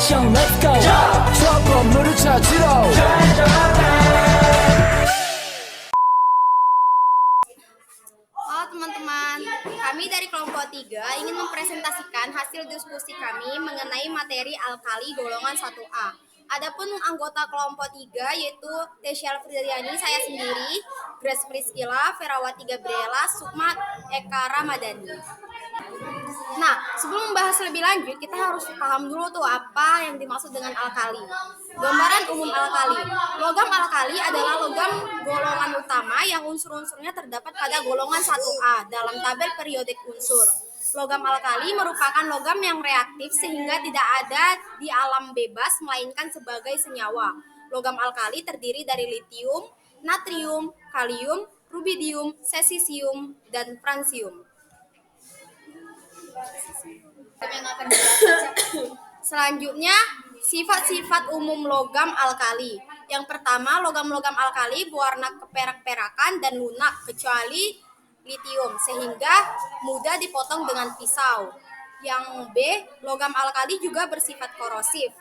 액션 let's go 저 건물을 찾으러 Halo teman-teman, kami dari kelompok 3 ingin mempresentasikan hasil diskusi kami mengenai materi alkali golongan 1A. Adapun anggota kelompok 3 yaitu Tesya Fridiani, saya sendiri, Grace Priscilla, Ferawati Gabriela, Sukma Eka Ramadhani. Nah, sebelum membahas lebih lanjut, kita harus paham dulu tuh apa yang dimaksud dengan alkali. Gambaran umum alkali. Logam alkali adalah logam golongan utama yang unsur-unsurnya terdapat pada golongan 1A dalam tabel periodik unsur. Logam alkali merupakan logam yang reaktif sehingga tidak ada di alam bebas melainkan sebagai senyawa. Logam alkali terdiri dari litium, natrium, kalium, rubidium, cesium, dan fransium. Selanjutnya, sifat-sifat umum logam alkali. Yang pertama, logam-logam alkali berwarna keperak-perakan dan lunak kecuali litium sehingga mudah dipotong dengan pisau. Yang B, logam alkali juga bersifat korosif.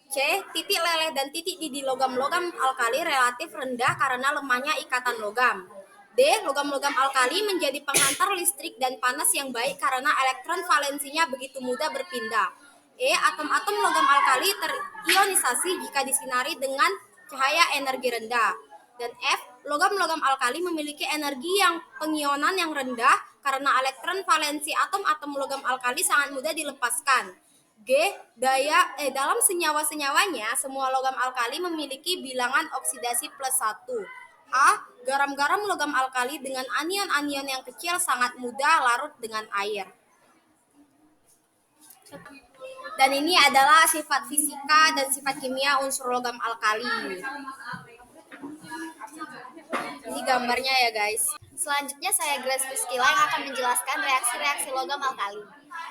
C, titik leleh dan titik didih logam-logam alkali relatif rendah karena lemahnya ikatan logam. D, logam-logam alkali menjadi penghantar listrik dan panas yang baik karena elektron valensinya begitu mudah berpindah. E, atom-atom logam alkali terionisasi jika disinari dengan cahaya energi rendah. Dan F, logam-logam alkali memiliki energi yang pengionan yang rendah karena elektron valensi atom-atom logam alkali sangat mudah dilepaskan. G, dalam senyawa-senyawanya, semua logam alkali memiliki bilangan oksidasi +1. A, garam-garam logam alkali dengan anion-anion yang kecil sangat mudah larut dengan air. Dan ini adalah sifat fisika dan sifat kimia unsur logam alkali. Ini gambarnya ya guys. Selanjutnya saya Grace Priscilla yang akan menjelaskan reaksi-reaksi logam alkali.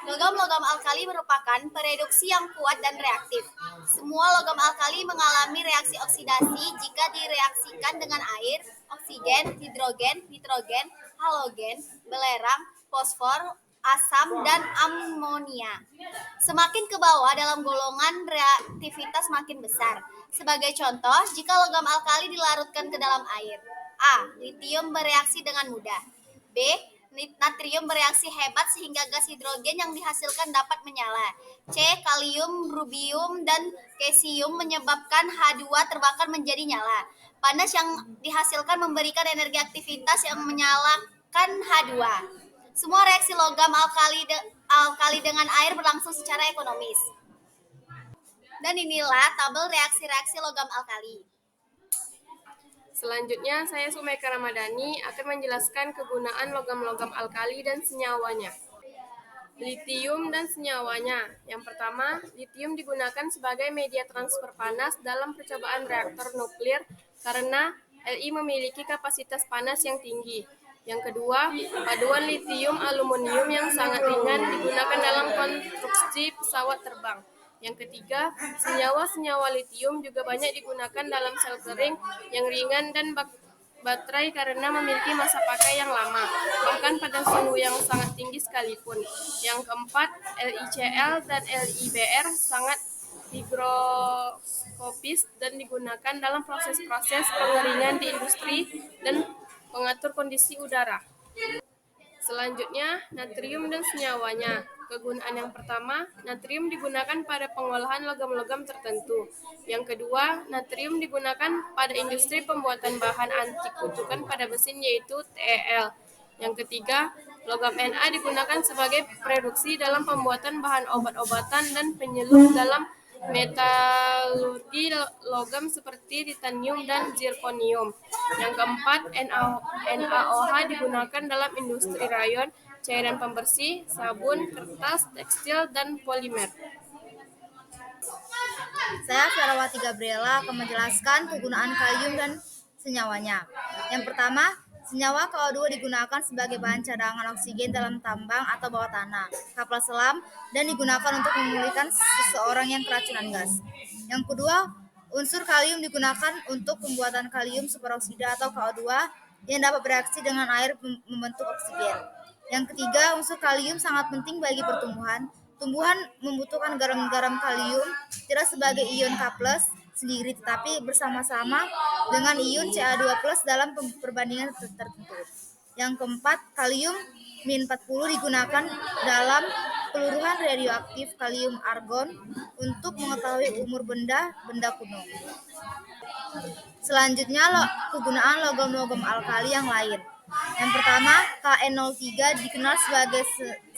Logam-logam alkali merupakan pereduksi yang kuat dan reaktif. Semua logam alkali mengalami reaksi oksidasi jika direaksikan dengan air, oksigen, hidrogen, nitrogen, halogen, belerang, fosfor, asam, dan amonia. Semakin ke bawah dalam golongan reaktivitas makin besar. Sebagai contoh, jika logam alkali dilarutkan ke dalam air. A, litium bereaksi dengan mudah. B, natrium bereaksi hebat sehingga gas hidrogen yang dihasilkan dapat menyala. C, kalium, rubium, dan cesium menyebabkan H2 terbakar menjadi nyala. Panas yang dihasilkan memberikan energi aktivitas yang menyalakan H2. Semua reaksi logam alkali dengan air berlangsung secara ekonomis. Dan inilah tabel reaksi-reaksi logam alkali. Selanjutnya, saya Sukma Eka Ramadhani akan menjelaskan kegunaan logam-logam alkali dan senyawanya. Litium dan senyawanya. Yang pertama, litium digunakan sebagai media transfer panas dalam percobaan reaktor nuklir karena Li memiliki kapasitas panas yang tinggi. Yang kedua, paduan litium aluminium yang sangat ringan digunakan dalam konstruksi pesawat terbang. Yang ketiga, senyawa-senyawa litium juga banyak digunakan dalam sel kering yang ringan dan baterai karena memiliki masa pakai yang lama, bahkan pada suhu yang sangat tinggi sekalipun. Yang keempat, LiCl dan LiBr sangat higroskopis dan digunakan dalam proses-proses pengeringan di industri dan pengatur kondisi udara. Selanjutnya, natrium dan senyawanya. Kegunaan yang pertama, natrium digunakan pada pengolahan logam-logam tertentu. Yang kedua, natrium digunakan pada industri pembuatan bahan anti kutukan pada mesin yaitu TEL. Yang ketiga, logam Na digunakan sebagai reduksi dalam pembuatan bahan obat-obatan dan penyeluruh dalam metalurgi logam seperti titanium dan zirconium. Yang keempat, NaOH digunakan dalam industri rayon, cairan pembersih, sabun, kertas, tekstil, dan polimer. Saya Ferawati Gabriela akan menjelaskan kegunaan kalium dan senyawanya. Yang pertama, senyawa KO2 digunakan sebagai bahan cadangan oksigen dalam tambang atau bawah tanah, kapal selam, dan digunakan untuk memulihkan seseorang yang keracunan gas. Yang kedua, unsur kalium digunakan untuk pembuatan kalium superoksida atau KO2 yang dapat bereaksi dengan air membentuk oksigen. Yang ketiga, unsur kalium sangat penting bagi pertumbuhan. Tumbuhan membutuhkan garam-garam kalium tidak sebagai ion K+ sendiri, tetapi bersama-sama dengan ion Ca2+ dalam perbandingan tertentu. Yang keempat, kalium-40 digunakan dalam peluruhan radioaktif kalium argon untuk mengetahui umur benda kuno. Selanjutnya, kegunaan logam-logam alkali yang lain. Yang pertama, Kn03 dikenal sebagai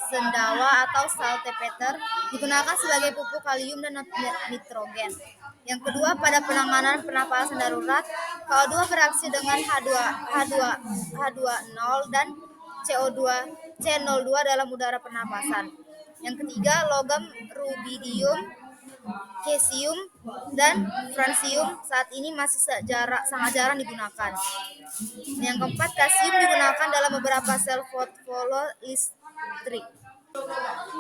sendawa atau saltpeter, digunakan sebagai pupuk kalium dan nitrogen. Yang kedua, pada penanganan pernapasan darurat, KO2 bereaksi dengan H2O dan CO2 dalam udara pernapasan. Yang ketiga, logam rubidium, cesium, dan francium saat ini masih sangat jarang digunakan. Yang keempat, kalsium digunakan dalam beberapa sel fotolistrik.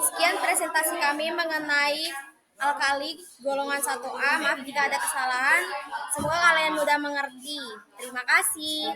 Sekian presentasi kami mengenai alkali golongan 1A. Maaf jika ada kesalahan. Semoga kalian mudah mengerti. Terima kasih.